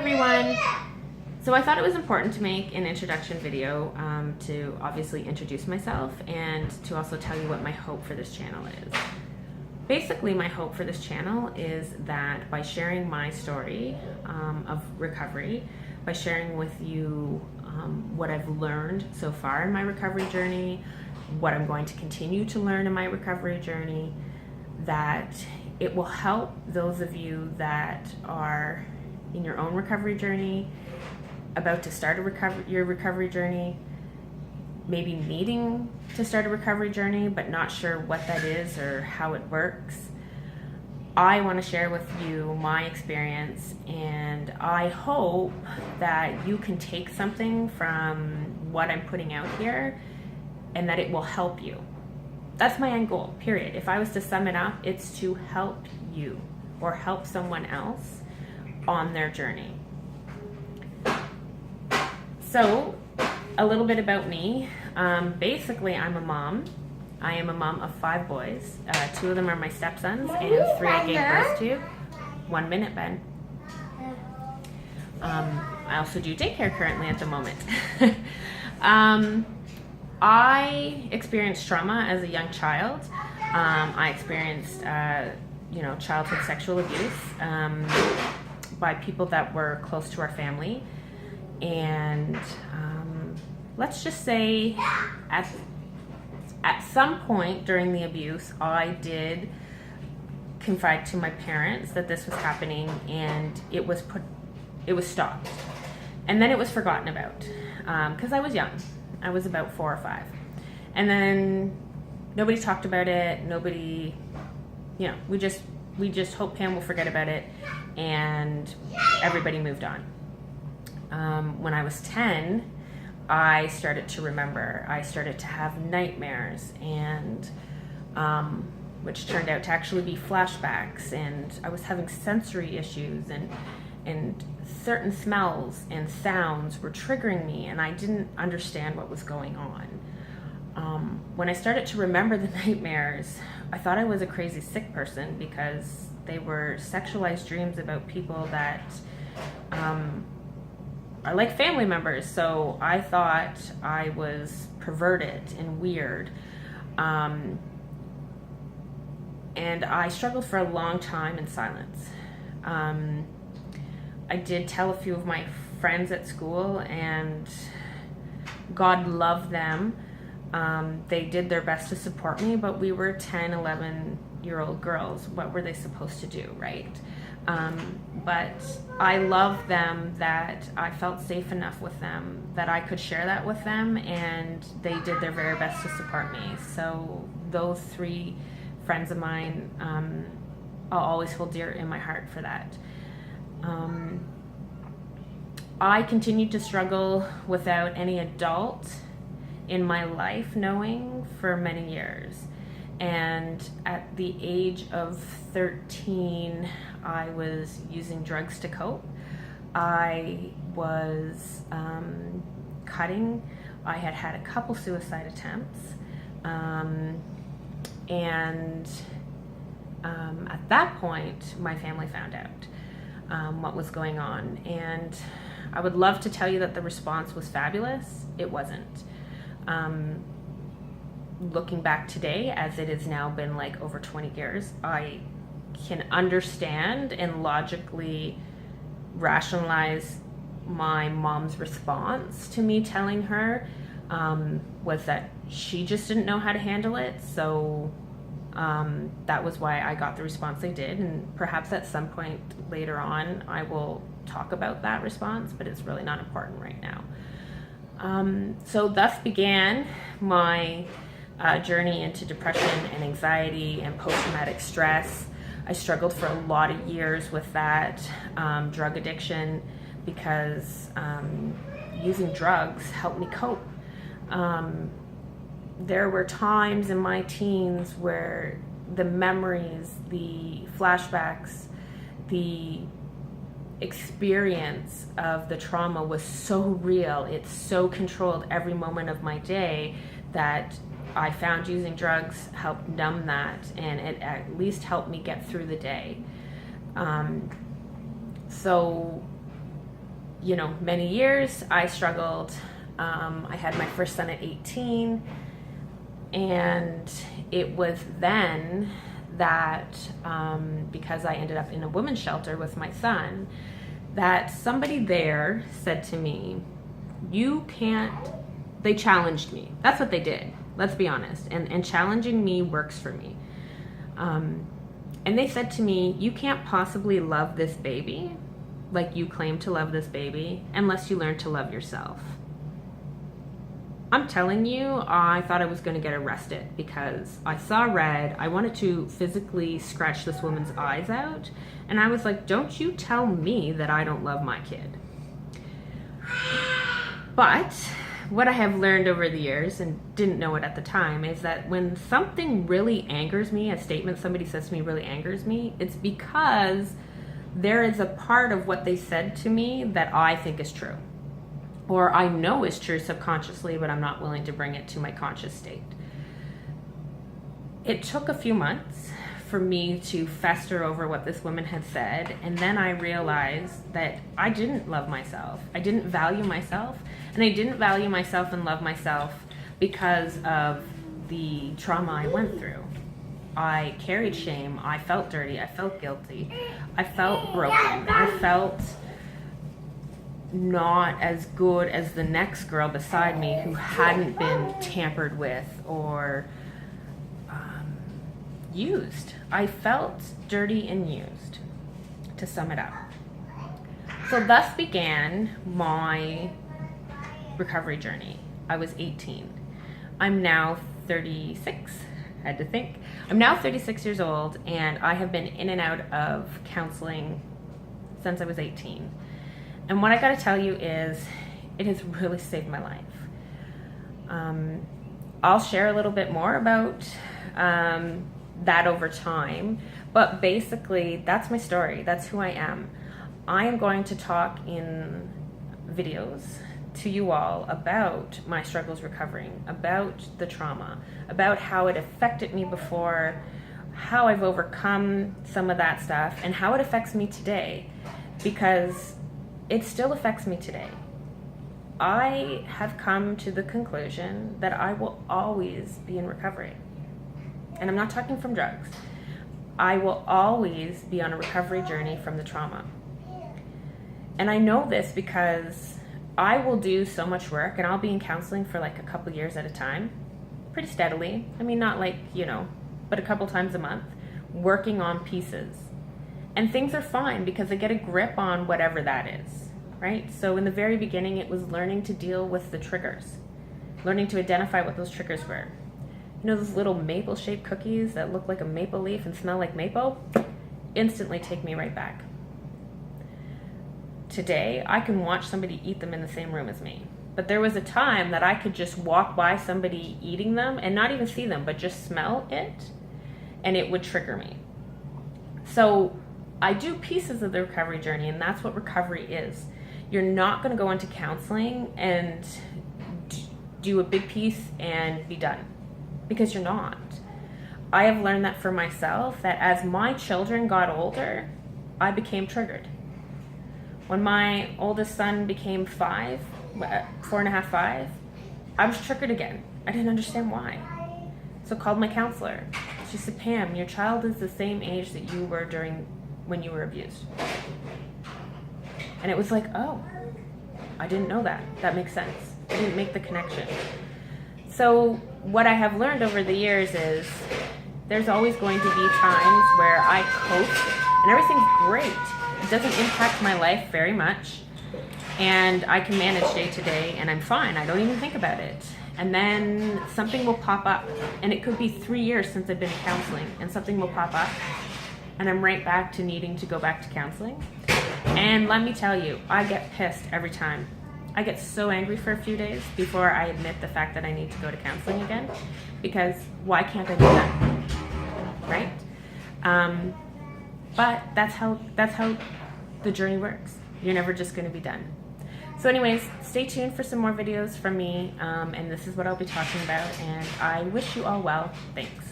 everyone! So I thought it was important to make an introduction video to obviously introduce myself and to also tell you what my hope for this channel is. Basically, my hope for this channel is that by sharing my story of recovery, by sharing with you what I've learned so far in my recovery journey, what I'm going to continue to learn in my recovery journey, that it will help those of you that are in your own recovery journey, about to start your recovery journey, maybe needing to start a recovery journey but not sure what that is or how it works. I want to share with you my experience, and I hope that you can take something from what I'm putting out here and that it will help you. That's my end goal, period. If I was to sum it up, it's to help you or help someone else on their journey. So, a little bit about me. Basically, I'm a mom. I am a mom of 5 boys. 2 of them are my stepsons, and 3 I gave birth to. 1 minute, Ben. I also do daycare currently at the moment. I experienced trauma as a young child. I experienced, childhood sexual abuse by people that were close to our family. And let's just say at some point during the abuse, I did confide to my parents that this was happening, and it was stopped. And then it was forgotten about because I was young. I was about 4 or 5. And then nobody talked about it. Nobody, we just hoped Pam will forget about it, and everybody moved on. When I was 10, I started to remember. I started to have nightmares, and which turned out to actually be flashbacks, and I was having sensory issues, and certain smells and sounds were triggering me, and I didn't understand what was going on. When I started to remember the nightmares, I thought I was a crazy sick person because they were sexualized dreams about people that are like family members. So I thought I was perverted and weird. And I struggled for a long time in silence. I did tell a few of my friends at school, and God love them. They did their best to support me, but we were 10, 11-year-old girls. What were they supposed to do, right? But I loved them, that I felt safe enough with them that I could share that with them, and they did their very best to support me. So those 3 friends of mine, I'll always hold dear in my heart for that. I continued to struggle without any adult in my life knowing for many years. And at the age of 13, I was using drugs to cope. I was cutting. I had had a couple suicide attempts. At that point, my family found out what was going on. And I would love to tell you that the response was fabulous. It wasn't. Looking back today, as it has now been like over 20 years, I can understand and logically rationalize my mom's response to me telling her was that she just didn't know how to handle it. So that was why I got the response I did, and perhaps at some point later on I will talk about that response, but it's really not important right now. So thus began my journey into depression and anxiety and post-traumatic stress. I struggled for a lot of years with that drug addiction because using drugs helped me cope. There were times in my teens where the memories, the flashbacks, the experience of the trauma was so real, it so controlled every moment of my day, that I found using drugs helped numb that, and it at least helped me get through the day. So you know, many years I struggled. I had my first son at 18, and it was then that because I ended up in a women's shelter with my son, that somebody there said to me, you can't, they challenged me. That's what they did, let's be honest. And challenging me works for me. And they said to me, you can't possibly love this baby like you claim to love this baby unless you learn to love yourself. I'm telling you, I thought I was going to get arrested because I saw red. I wanted to physically scratch this woman's eyes out. And I was like, don't you tell me that I don't love my kid. But what I have learned over the years, and didn't know it at the time, is that when something really angers me, a statement somebody says to me really angers me, it's because there is a part of what they said to me that I think is true. Or I know is true subconsciously, but I'm not willing to bring it to my conscious state. It took a few months for me to fester over what this woman had said, and then I realized that I didn't love myself. I didn't value myself, and I didn't value myself and love myself because of the trauma I went through. I carried shame, I felt dirty, I felt guilty, I felt broken, I felt not as good as the next girl beside me who hadn't been tampered with or used. I felt dirty and used, to sum it up. So thus began my recovery journey. I was 18. I'm now 36. I had to think. I'm now 36 years old, and I have been in and out of counseling since I was 18. And what I gotta tell you is, it has really saved my life. I'll share a little bit more about that over time, but basically that's my story. That's who I am. I am going to talk in videos to you all about my struggles recovering, about the trauma, about how it affected me before, how I've overcome some of that stuff, and how it affects me today, because it still affects me today. I have come to the conclusion that I will always be in recovery. And I'm not talking from drugs. I will always be on a recovery journey from the trauma. And I know this because I will do so much work, and I'll be in counseling for like a couple years at a time, pretty steadily. I mean, not like, you know, but a couple times a month, working on pieces. And things are fine because I get a grip on whatever that is, right? So in the very beginning, it was learning to deal with the triggers, learning to identify what those triggers were. You know those little maple-shaped cookies that look like a maple leaf and smell like maple? Instantly take me right back. Today, I can watch somebody eat them in the same room as me. But there was a time that I could just walk by somebody eating them and not even see them, but just smell it, and it would trigger me. So I do pieces of the recovery journey, and that's what recovery is. You're not going to go into counseling and do a big piece and be done, because you're not. I have learned that for myself, that as my children got older, I became triggered. When my oldest son became 4 and a half, 5, I was triggered again. I didn't understand why. So I called my counselor. She said, Pam, your child is the same age that you were when you were abused. And it was like, oh, I didn't know that. That makes sense. I didn't make the connection. So what I have learned over the years is there's always going to be times where I cope and everything's great. It doesn't impact my life very much, and I can manage day to day, and I'm fine. I don't even think about it. And then something will pop up, and it could be 3 years since I've been in counseling, and something will pop up, and I'm right back to needing to go back to counseling. And let me tell you, I get pissed every time. I get so angry for a few days before I admit the fact that I need to go to counseling again, because why can't I do that, right? But that's how the journey works. You're never just going to be done. So anyways, stay tuned for some more videos from me, and this is what I'll be talking about, and I wish you all well. Thanks.